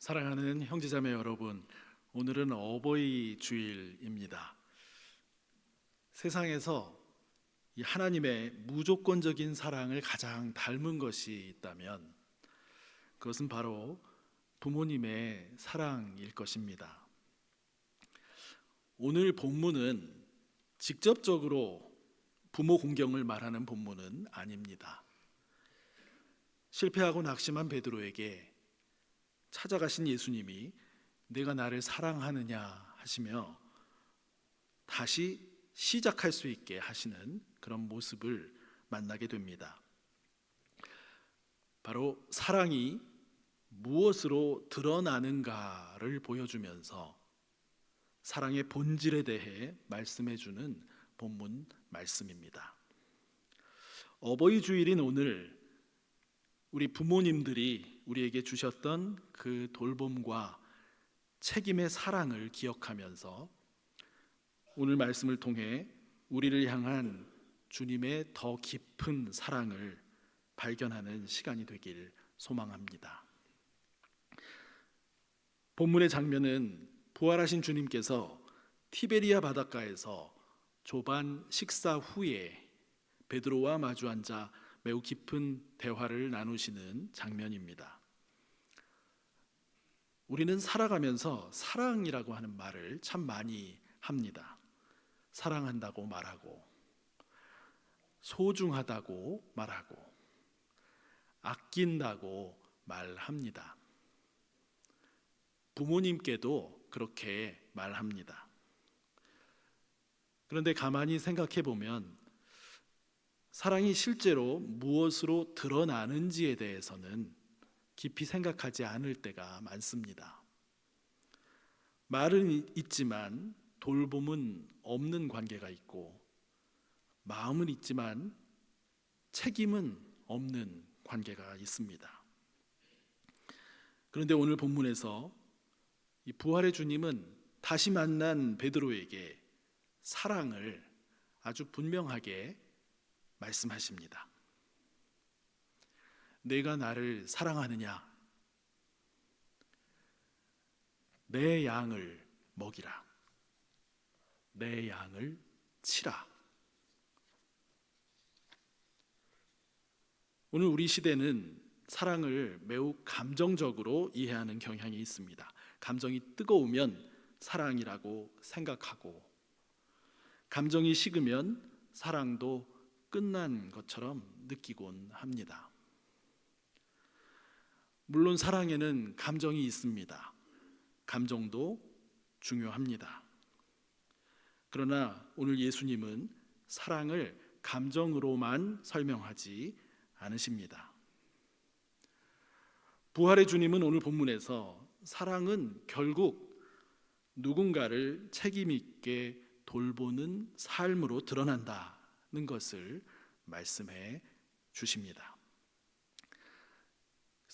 사랑하는 형제자매 여러분, 오늘은 어버이 주일입니다. 세상에서 이 하나님의 무조건적인 사랑을 가장 닮은 것이 있다면 그것은 바로 부모님의 사랑일 것입니다. 오늘 본문은 직접적으로 부모 공경을 말하는 본문은 아닙니다. 실패하고 낙심한 베드로에게 찾아가신 예수님이 내가 나를 사랑하느냐 하시며 다시 시작할 수 있게 하시는 그런 모습을 만나게 됩니다. 바로 사랑이 무엇으로 드러나는가를 보여주면서 사랑의 본질에 대해 말씀해 주는 본문 말씀입니다. 어버이 주일인 오늘 우리 부모님들이 우리에게 주셨던 그 돌봄과 책임의 사랑을 기억하면서 오늘 말씀을 통해 우리를 향한 주님의 더 깊은 사랑을 발견하는 시간이 되길 소망합니다. 본문의 장면은 부활하신 주님께서 티베리아 바닷가에서 조반 식사 후에 베드로와 마주 앉아 매우 깊은 대화를 나누시는 장면입니다. 우리는 살아가면서 사랑이라고 하는 말을 참 많이 합니다. 사랑한다고 말하고, 소중하다고 말하고, 아낀다고 말합니다. 부모님께도 그렇게 말합니다. 그런데 가만히 생각해 보면 사랑이 실제로 무엇으로 드러나는지에 대해서는 깊이 생각하지 않을 때가 많습니다. 말은 있지만 돌봄은 없는 관계가 있고, 마음은 있지만 책임은 없는 관계가 있습니다. 그런데 오늘 본문에서 이 부활의 주님은 다시 만난 베드로에게 사랑을 아주 분명하게 말씀하십니다. 내가 나를 사랑하느냐? 내 양을 먹이라. 내 양을 치라. 오늘 우리 시대는 사랑을 매우 감정적으로 이해하는 경향이 있습니다. 감정이 뜨거우면 사랑이라고 생각하고, 감정이 식으면 사랑도 끝난 것처럼 느끼곤 합니다. 물론 사랑에는 감정이 있습니다. 감정도 중요합니다. 그러나 오늘 예수님은 사랑을 감정으로만 설명하지 않으십니다. 부활의 주님은 오늘 본문에서 사랑은 결국 누군가를 책임 있게 돌보는 삶으로 드러난다는 것을 말씀해 주십니다.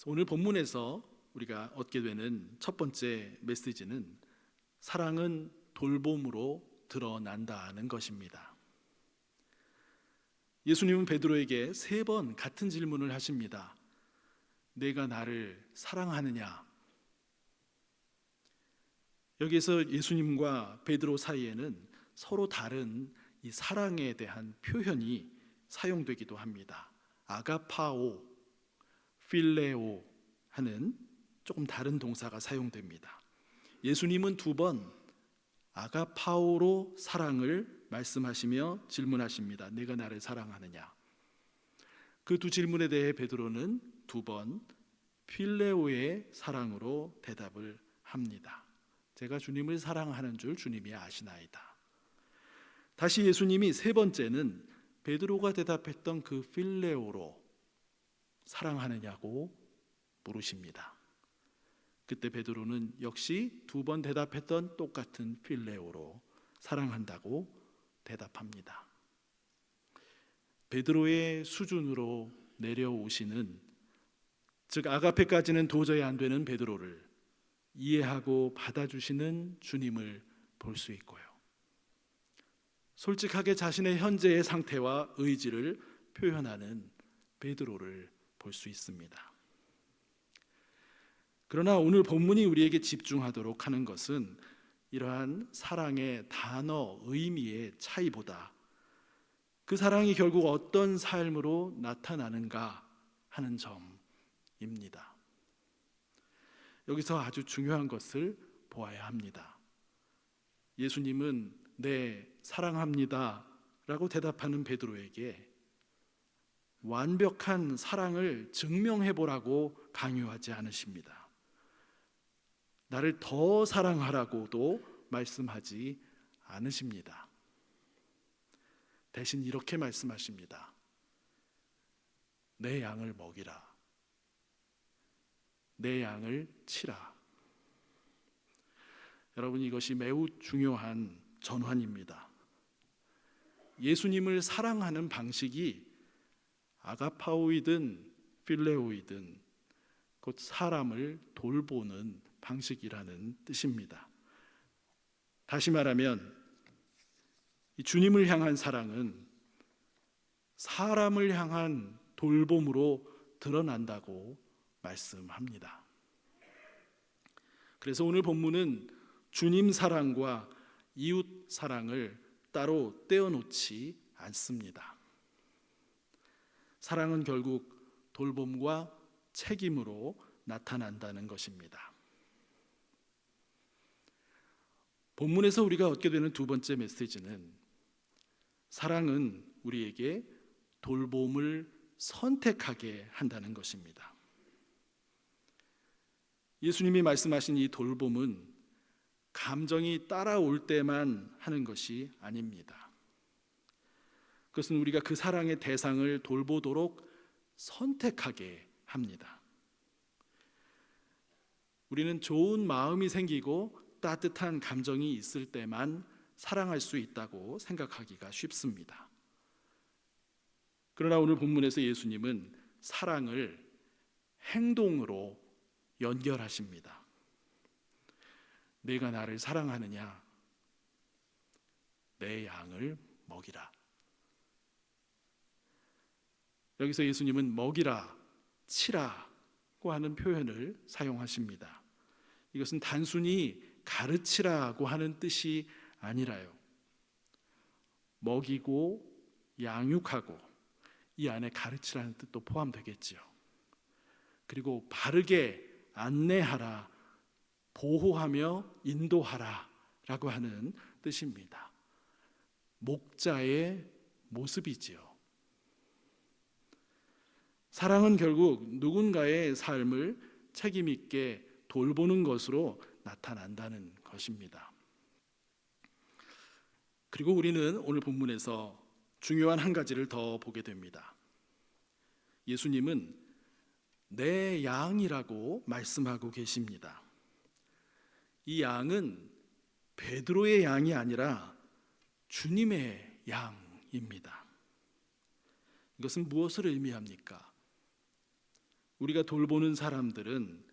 오늘 본문에서 우리가 얻게 되는 첫 번째 메시지는 사랑은 돌봄으로 드러난다는 것입니다. 예수님은 베드로에게 3번 같은 질문을 하십니다. 내가 나를 사랑하느냐? 여기서 예수님과 베드로 사이에는 서로 다른 이 사랑에 대한 표현이 사용되기도 합니다. 아가파오, 필레오 하는 조금 다른 동사가 사용됩니다. 예수님은 2번 아가파오로 사랑을 말씀하시며 질문하십니다. 내가 나를 사랑하느냐? 그 2 질문에 대해 베드로는 2번 필레오의 사랑으로 대답을 합니다. 제가 주님을 사랑하는 줄 주님이 아시나이다. 다시 예수님이 3번째는 베드로가 대답했던 그 필레오로 사랑하느냐고 물으십니다. 그때 베드로는 역시 2번 대답했던 똑같은 필레오로 사랑한다고 대답합니다. 베드로의 수준으로 내려오시는, 즉 아가페까지는 도저히 안 되는 베드로를 이해하고 받아주시는 주님을 볼 수 있고요. 솔직하게 자신의 현재의 상태와 의지를 표현하는 베드로를 볼 수 있습니다. 그러나 오늘 본문이 우리에게 집중하도록 하는 것은 이러한 사랑의 단어, 의미의 차이보다 그 사랑이 결국 어떤 삶으로 나타나는가 하는 점입니다. 여기서 아주 중요한 것을 보아야 합니다. 예수님은 네, 사랑합니다 라고 대답하는 베드로에게 완벽한 사랑을 증명해 보라고 강요하지 않으십니다. 나를 더 사랑하라고도 말씀하지 않으십니다. 대신 이렇게 말씀하십니다. 내 양을 먹이라. 내 양을 치라. 여러분, 이것이 매우 중요한 전환입니다. 예수님을 사랑하는 방식이 아가파오이든 필레오이든 곧 사람을 돌보는 방식이라는 뜻입니다. 다시 말하면 이 주님을 향한 사랑은 사람을 향한 돌봄으로 드러난다고 말씀합니다. 그래서 오늘 본문은 주님 사랑과 이웃 사랑을 따로 떼어놓지 않습니다. 사랑은 결국 돌봄과 책임으로 나타난다는 것입니다. 본문에서 우리가 얻게 되는 두 번째 메시지는 사랑은 우리에게 돌봄을 선택하게 한다는 것입니다. 예수님이 말씀하신 이 돌봄은 감정이 따라올 때만 하는 것이 아닙니다. 그것은 우리가 그 사랑의 대상을 돌보도록 선택하게 합니다. 우리는 좋은 마음이 생기고 따뜻한 감정이 있을 때만 사랑할 수 있다고 생각하기가 쉽습니다. 그러나 오늘 본문에서 예수님은 사랑을 행동으로 연결하십니다. 내가 나를 사랑하느냐? 내 양을 먹이라. 여기서 예수님은 먹이라, 치라고 하는 표현을 사용하십니다. 이것은 단순히 가르치라고 하는 뜻이 아니라요. 먹이고 양육하고 이 안에 가르치라는 뜻도 포함되겠지요. 그리고 바르게 안내하라, 보호하며 인도하라 라고 하는 뜻입니다. 목자의 모습이지요. 사랑은 결국 누군가의 삶을 책임 있게 돌보는 것으로 나타난다는 것입니다. 그리고 우리는 오늘 본문에서 중요한 한 가지를 더 보게 됩니다. 예수님은 내 양이라고 말씀하고 계십니다. 이 양은 베드로의 양이 아니라 주님의 양입니다. 이것은 무엇을 의미합니까? 우리가 돌보는 사람들은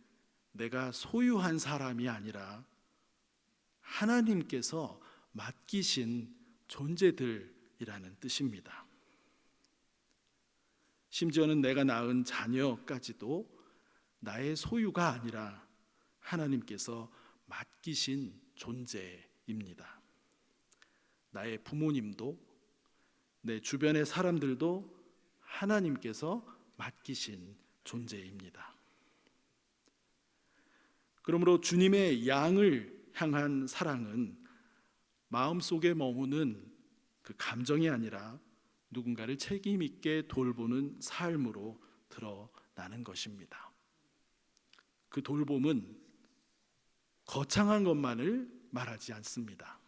내가 소유한 사람이 아니라 하나님께서 맡기신 존재들이라는 뜻입니다. 심지어는 내가 낳은 자녀까지도 나의 소유가 아니라 하나님께서 맡기신 존재입니다. 나의 부모님도 내 주변의 사람들도 하나님께서 맡기신 존재입니다. 그러므로 주님의 양을 향한 사랑은 마음속에 머무는 그 감정이 아니라 누군가를 책임 있게 돌보는 삶으로 드러나는 것입니다. 그 돌봄은 거창한 것만을 말하지 않습니다.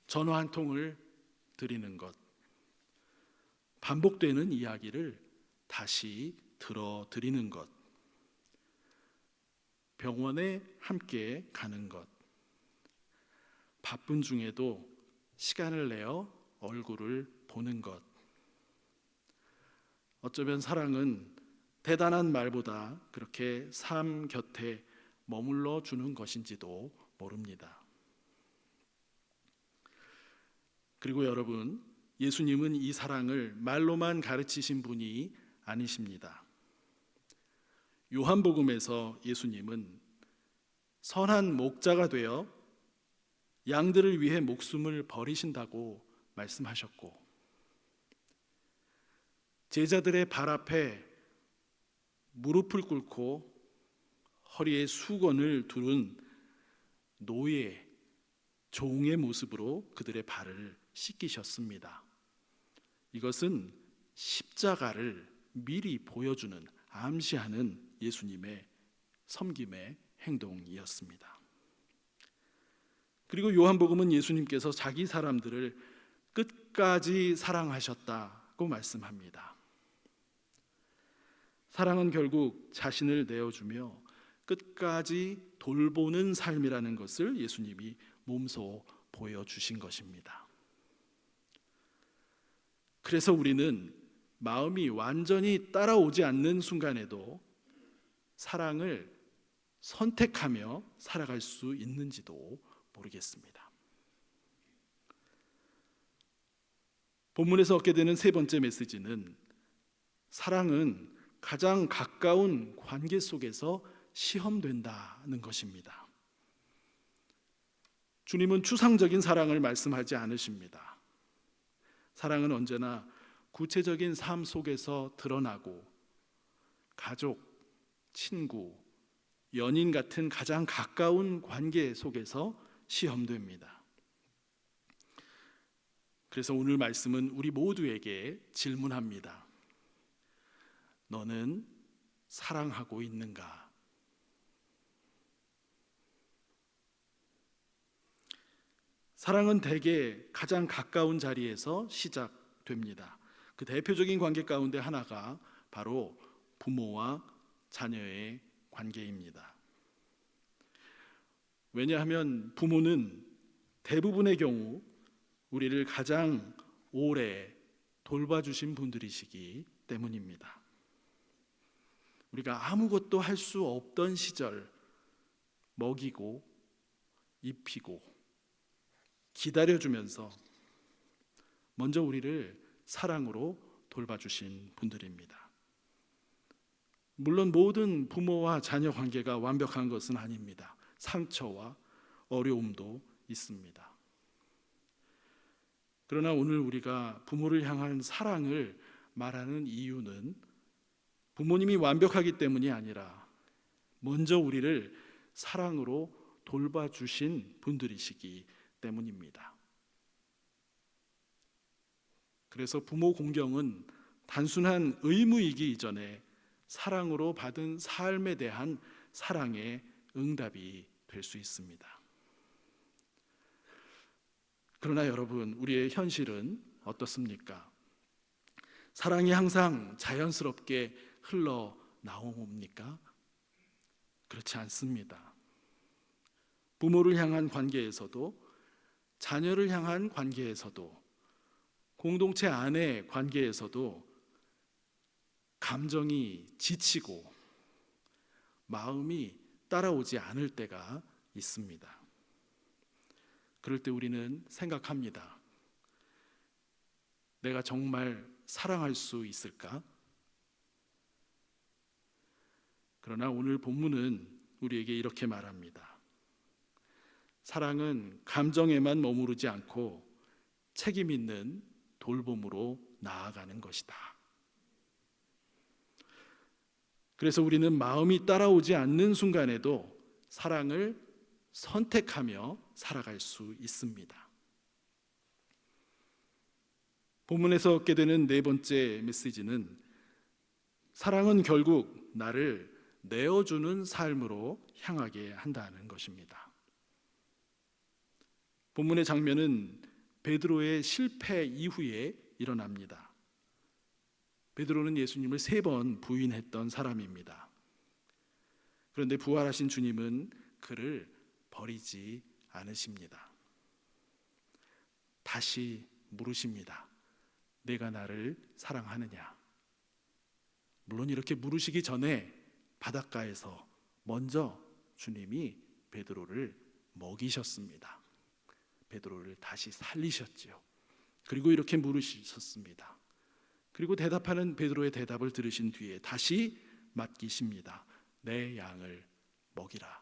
전화 한 통을 드리는 것, 반복되는 이야기를 다시 들어드리는 것, 병원에 함께 가는 것, 바쁜 중에도 시간을 내어 얼굴을 보는 것. 어쩌면 사랑은 대단한 말보다 그렇게 삶 곁에 머물러 주는 것인지도 모릅니다. 그리고 여러분, 예수님은 이 사랑을 말로만 가르치신 분이 아니십니다. 요한복음에서 예수님은 선한 목자가 되어 양들을 위해 목숨을 버리신다고 말씀하셨고, 제자들의 발 앞에 무릎을 꿇고 허리에 수건을 두른 노예, 종의 모습으로 그들의 발을 씻기셨습니다. 이것은 십자가를 미리 보여주는, 암시하는 예수님의 섬김의 행동이었습니다. 그리고 요한복음은 예수님께서 자기 사람들을 끝까지 사랑하셨다고 말씀합니다. 사랑은 결국 자신을 내어주며 끝까지 돌보는 삶이라는 것을 예수님이 몸소 보여주신 것입니다. 그래서 우리는 마음이 완전히 따라오지 않는 순간에도 사랑을 선택하며 살아갈 수 있는지도 모르겠습니다. 본문에서 얻게 되는 세 번째 메시지는 사랑은 가장 가까운 관계 속에서 시험된다는 것입니다. 주님은 추상적인 사랑을 말씀하지 않으십니다. 사랑은 언제나 구체적인 삶 속에서 드러나고 가족, 친구, 연인 같은 가장 가까운 관계 속에서 시험됩니다. 그래서 오늘 말씀은 우리 모두에게 질문합니다. 너는 사랑하고 있는가? 사랑은 대개 가장 가까운 자리에서 시작됩니다. 그 대표적인 관계 가운데 하나가 바로 부모와 자녀의 관계입니다. 왜냐하면 부모는 대부분의 경우 우리를 가장 오래 돌봐주신 분들이시기 때문입니다. 우리가 아무것도 할 수 없던 시절 먹이고 입히고 기다려주면서 먼저 우리를 사랑으로 돌봐주신 분들입니다. 물론 모든 부모와 자녀 관계가 완벽한 것은 아닙니다. 상처와 어려움도 있습니다. 그러나 오늘 우리가 부모를 향한 사랑을 말하는 이유는 부모님이 완벽하기 때문이 아니라 먼저 우리를 사랑으로 돌봐주신 분들이시기 때문입니다. 그래서 부모 공경은 단순한 의무이기 이전에 사랑으로 받은 삶에 대한 사랑의 응답이 될 수 있습니다. 그러나 여러분, 우리의 현실은 어떻습니까? 사랑이 항상 자연스럽게 흘러나옵니까? 그렇지 않습니다. 부모를 향한 관계에서도, 자녀를 향한 관계에서도, 공동체 안의 관계에서도 감정이 지치고 마음이 따라오지 않을 때가 있습니다. 그럴 때 우리는 생각합니다. 내가 정말 사랑할 수 있을까? 그러나 오늘 본문은 우리에게 이렇게 말합니다. 사랑은 감정에만 머무르지 않고 책임 있는 돌봄으로 나아가는 것이다. 그래서 우리는 마음이 따라오지 않는 순간에도 사랑을 선택하며 살아갈 수 있습니다. 본문에서 얻게 되는 네 번째 메시지는 사랑은 결국 나를 내어주는 삶으로 향하게 한다는 것입니다. 본문의 장면은 베드로의 실패 이후에 일어납니다. 베드로는 예수님을 3번 부인했던 사람입니다. 그런데 부활하신 주님은 그를 버리지 않으십니다. 다시 물으십니다. 내가 나를 사랑하느냐? 물론 이렇게 물으시기 전에 바닷가에서 먼저 주님이 베드로를 먹이셨습니다. 베드로를 다시 살리셨지요. 그리고 이렇게 물으셨습니다. 그리고 대답하는 베드로의 대답을 들으신 뒤에 다시 맡기십니다. 내 양을 먹이라.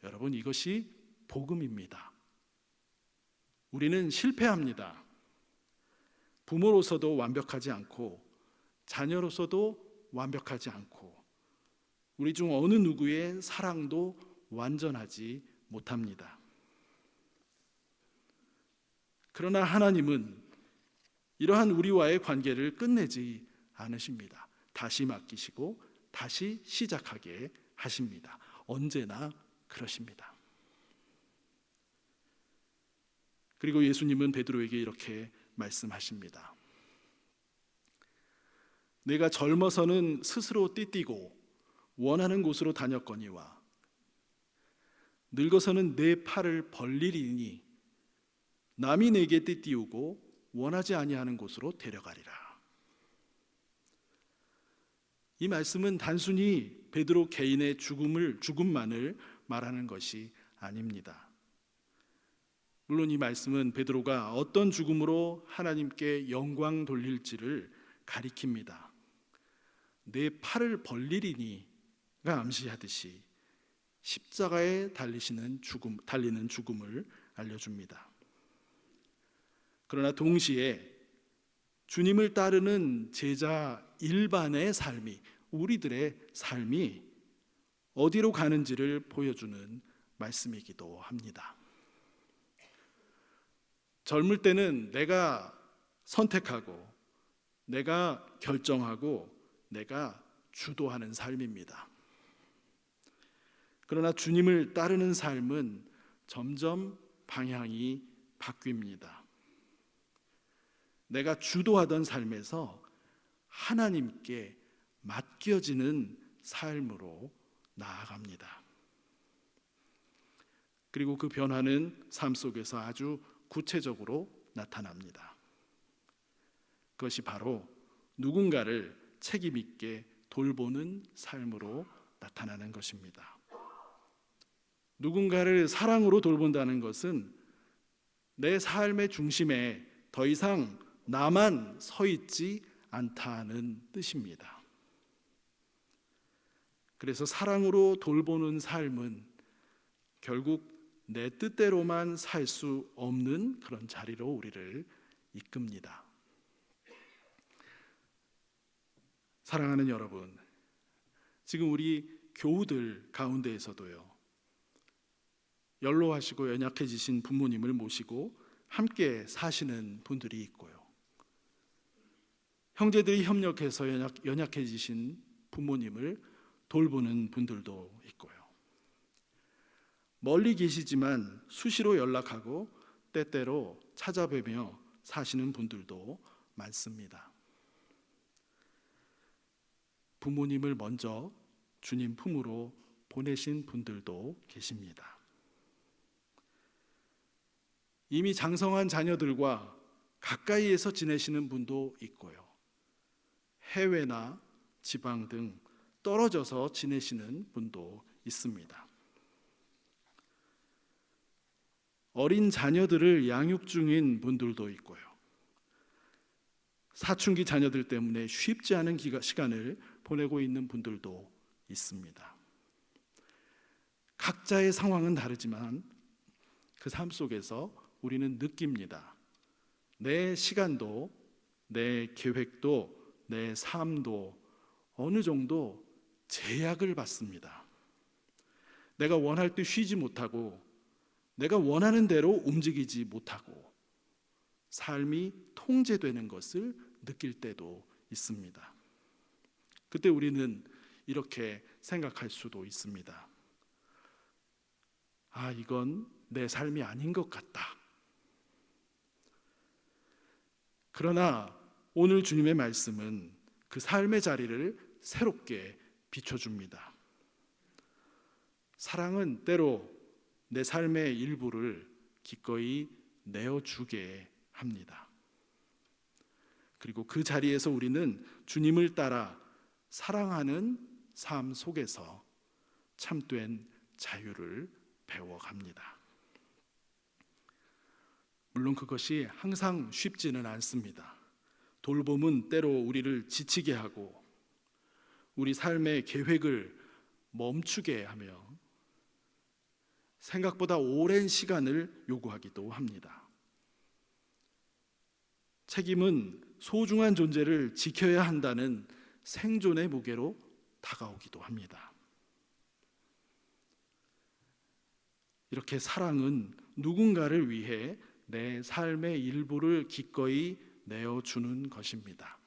여러분, 이것이 복음입니다. 우리는 실패합니다. 부모로서도 완벽하지 않고 자녀로서도 완벽하지 않고 우리 중 어느 누구의 사랑도 완전하지 못합니다. 그러나 하나님은 이러한 우리와의 관계를 끝내지 않으십니다. 다시 맡기시고 다시 시작하게 하십니다. 언제나 그러십니다. 그리고 예수님은 베드로에게 이렇게 말씀하십니다. 내가 젊어서는 스스로 띠띠고 원하는 곳으로 다녔거니와 늙어서는 내 팔을 벌리리니 남이 내게 띠띠우고 원하지 아니하는 곳으로 데려가리라. 이 말씀은 단순히 베드로 개인의 죽음만을 말하는 것이 아닙니다. 물론 이 말씀은 베드로가 어떤 죽음으로 하나님께 영광 돌릴지를 가리킵니다. 내 팔을 벌리리니가 암시하듯이 십자가에 달리는 죽음을 알려줍니다. 그러나 동시에 주님을 따르는 제자 일반의 삶이, 우리들의 삶이 어디로 가는지를 보여주는 말씀이기도 합니다. 젊을 때는 내가 선택하고 내가 결정하고 내가 주도하는 삶입니다. 그러나 주님을 따르는 삶은 점점 방향이 바뀝니다. 내가 주도하던 삶에서 하나님께 맡겨지는 삶으로 나아갑니다. 그리고 그 변화는 삶 속에서 아주 구체적으로 나타납니다. 그것이 바로 누군가를 책임 있게 돌보는 삶으로 나타나는 것입니다. 누군가를 사랑으로 돌본다는 것은 내 삶의 중심에 더 이상 나만 서 있지 않다는 뜻입니다. 그래서 사랑으로 돌보는 삶은 결국 내 뜻대로만 살 수 없는 그런 자리로 우리를 이끕니다. 사랑하는 여러분, 지금 우리 교우들 가운데에서도요, 연로하시고 연약해지신 부모님을 모시고 함께 사시는 분들이 있고요, 형제들이 협력해서 연약해지신 부모님을 돌보는 분들도 있고요, 멀리 계시지만 수시로 연락하고 때때로 찾아뵈며 사시는 분들도 많습니다. 부모님을 먼저 주님 품으로 보내신 분들도 계십니다. 이미 장성한 자녀들과 가까이에서 지내시는 분도 있고요, 해외나 지방 등 떨어져서 지내시는 분도 있습니다. 어린 자녀들을 양육 중인 분들도 있고요, 사춘기 자녀들 때문에 쉽지 않은 시간을 보내고 있는 분들도 있습니다. 각자의 상황은 다르지만 그 삶 속에서 우리는 느낍니다. 내 시간도, 내 계획도, 내 삶도 어느 정도 제약을 받습니다. 내가 원할 때 쉬지 못하고 내가 원하는 대로 움직이지 못하고 삶이 통제되는 것을 느낄 때도 있습니다. 그때 우리는 이렇게 생각할 수도 있습니다. 아, 이건 내 삶이 아닌 것 같다. 그러나 오늘 주님의 말씀은 그 삶의 자리를 새롭게 비춰줍니다. 사랑은 때로 내 삶의 일부를 기꺼이 내어주게 합니다. 그리고 그 자리에서 우리는 주님을 따라 사랑하는 삶 속에서 참된 자유를 배워갑니다. 물론 그것이 항상 쉽지는 않습니다. 돌봄은 때로 우리를 지치게 하고 우리 삶의 계획을 멈추게 하며 생각보다 오랜 시간을 요구하기도 합니다. 책임은 소중한 존재를 지켜야 한다는 생존의 무게로 다가오기도 합니다. 이렇게 사랑은 누군가를 위해 내 삶의 일부를 기꺼이 내어주는 것입니다.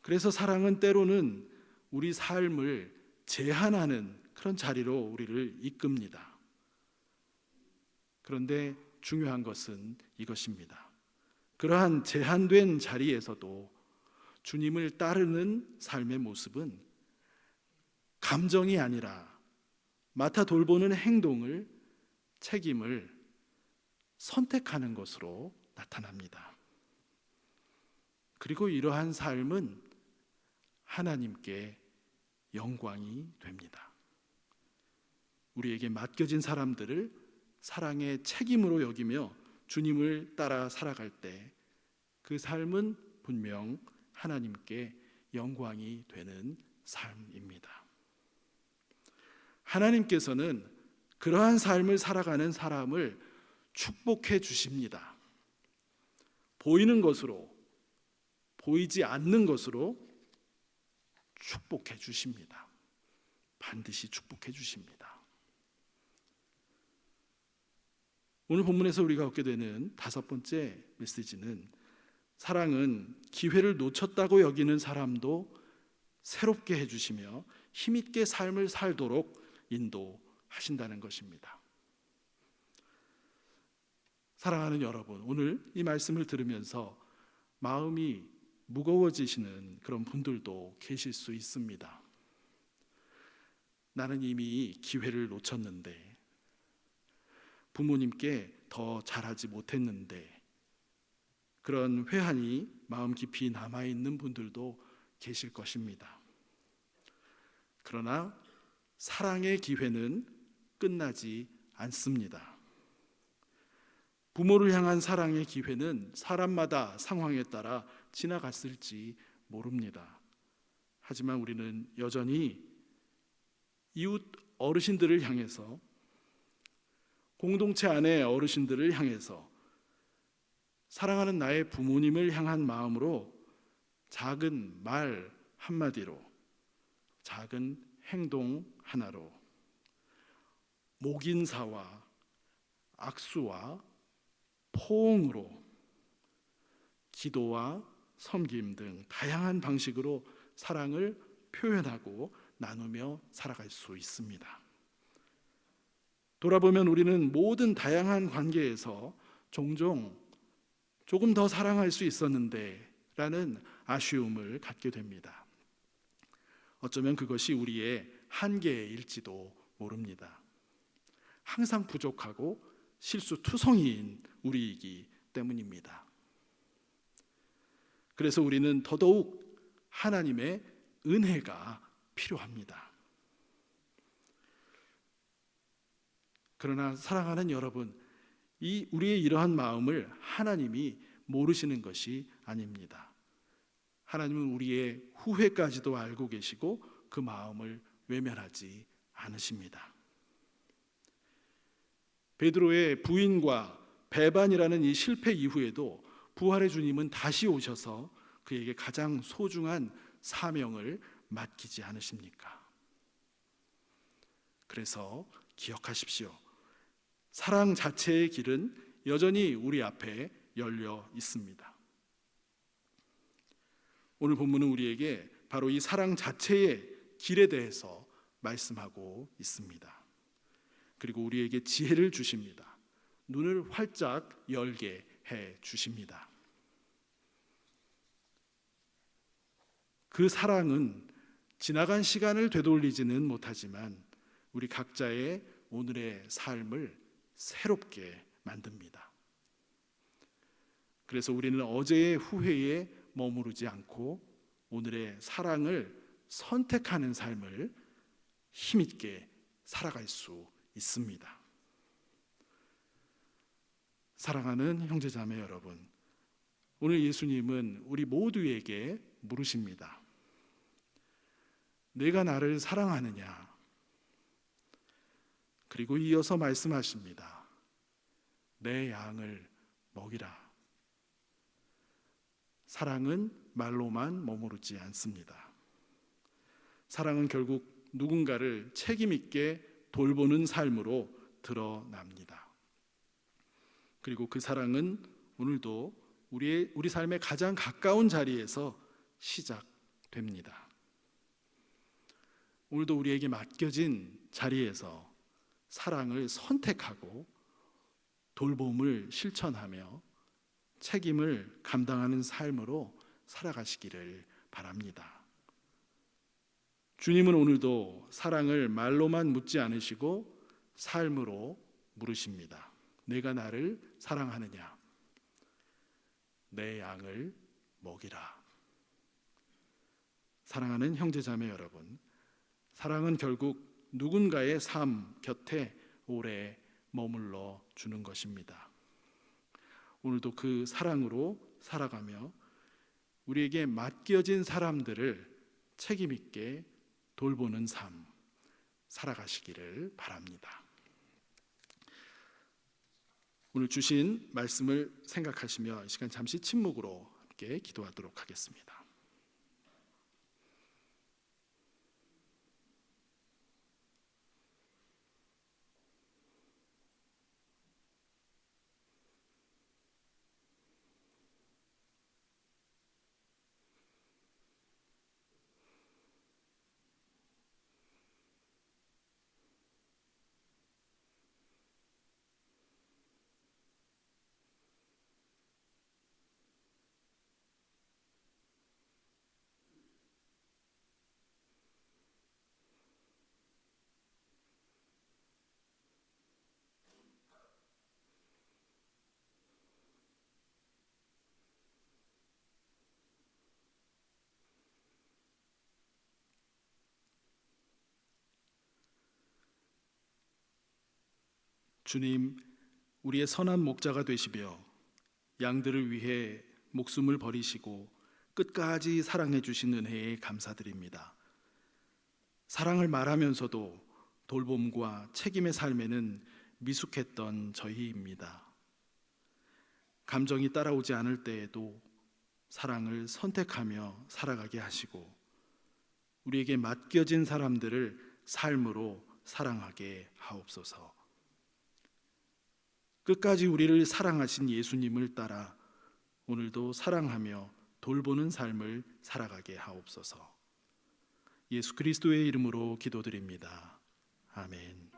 그래서 사랑은 때로는 우리 삶을 제한하는 그런 자리로 우리를 이끕니다. 그런데 중요한 것은 이것입니다. 그러한 제한된 자리에서도 주님을 따르는 삶의 모습은 감정이 아니라 맡아 돌보는 행동을, 책임을 선택하는 것으로 나타납니다. 그리고 이러한 삶은 하나님께 영광이 됩니다. 우리에게 맡겨진 사람들을 사랑의 책임으로 여기며 주님을 따라 살아갈 때 그 삶은 분명 하나님께 영광이 되는 삶입니다. 하나님께서는 그러한 삶을 살아가는 사람을 축복해 주십니다. 보이는 것으로, 보이지 않는 것으로 축복해 주십니다. 반드시 축복해 주십니다. 오늘 본문에서 우리가 얻게 되는 다섯 번째 메시지는 사랑은 기회를 놓쳤다고 여기는 사람도 새롭게 해주시며 힘있게 삶을 살도록 인도하신다는 것입니다. 사랑하는 여러분, 오늘 이 말씀을 들으면서 마음이 무거워지시는 그런 분들도 계실 수 있습니다. 나는 이미 기회를 놓쳤는데, 부모님께 더 잘하지 못했는데, 그런 회한이 마음 깊이 남아있는 분들도 계실 것입니다. 그러나 사랑의 기회는 끝나지 않습니다. 부모를 향한 사랑의 기회는 사람마다 상황에 따라 지나갔을지 모릅니다. 하지만 우리는 여전히 이웃 어르신들을 향해서, 공동체 안의 어르신들을 향해서, 사랑하는 나의 부모님을 향한 마음으로 작은 말 한마디로, 작은 행동 하나로, 목인사와 악수와 포옹으로, 기도와 섬김 등 다양한 방식으로 사랑을 표현하고 나누며 살아갈 수 있습니다. 돌아보면 우리는 모든 다양한 관계에서 종종 조금 더 사랑할 수 있었는데 라는 아쉬움을 갖게 됩니다. 어쩌면 그것이 우리의 한계일지도 모릅니다. 항상 부족하고 실수투성이인 우리이기 때문입니다. 그래서 우리는 더더욱 하나님의 은혜가 필요합니다. 그러나 사랑하는 여러분, 우리의 이러한 마음을 하나님이 모르시는 것이 아닙니다. 하나님은 우리의 후회까지도 알고 계시고 그 마음을 외면하지 않으십니다. 베드로의 부인과 배반이라는 이 실패 이후에도 부활의 주님은 다시 오셔서 그에게 가장 소중한 사명을 맡기지 않으십니까? 그래서 기억하십시오. 사랑 자체의 길은 여전히 우리 앞에 열려 있습니다. 오늘 본문은 우리에게 바로 이 사랑 자체의 길에 대해서 말씀하고 있습니다. 그리고 우리에게 지혜를 주십니다. 눈을 활짝 열게 해 주십니다. 그 사랑은 지나간 시간을 되돌리지는 못하지만 우리 각자의 오늘의 삶을 새롭게 만듭니다. 그래서 우리는 어제의 후회에 머무르지 않고 오늘의 사랑을 선택하는 삶을 힘있게 살아갈 수 있습니다. 사랑하는 형제자매 여러분, 오늘 예수님은 우리 모두에게 물으십니다. 내가 나를 사랑하느냐? 그리고 이어서 말씀하십니다. 내 양을 먹이라. 사랑은 말로만 머무르지 않습니다. 사랑은 결국 누군가를 책임 있게 돌보는 삶으로 드러납니다. 그리고 그 사랑은 오늘도 우리 삶의 가장 가까운 자리에서 시작됩니다. 오늘도 우리에게 맡겨진 자리에서 사랑을 선택하고 돌봄을 실천하며 책임을 감당하는 삶으로 살아가시기를 바랍니다. 주님은 오늘도 사랑을 말로만 묻지 않으시고 삶으로 물으십니다. 내가 나를 사랑하느냐? 내 양을 먹이라. 사랑하는 형제자매 여러분, 사랑은 결국 누군가의 삶 곁에 오래 머물러 주는 것입니다. 오늘도 그 사랑으로 살아가며 우리에게 맡겨진 사람들을 책임 있게 돌보는 삶 살아가시기를 바랍니다. 오늘 주신 말씀을 생각하시며 이 시간 잠시 침묵으로 함께 기도하도록 하겠습니다. 주님, 우리의 선한 목자가 되시며 양들을 위해 목숨을 버리시고 끝까지 사랑해 주신 은혜에 감사드립니다. 사랑을 말하면서도 돌봄과 책임의 삶에는 미숙했던 저희입니다. 감정이 따라오지 않을 때에도 사랑을 선택하며 살아가게 하시고 우리에게 맡겨진 사람들을 삶으로 사랑하게 하옵소서. 끝까지 우리를 사랑하신 예수님을 따라 오늘도 사랑하며 돌보는 삶을 살아가게 하옵소서. 예수 그리스도의 이름으로 기도드립니다. 아멘.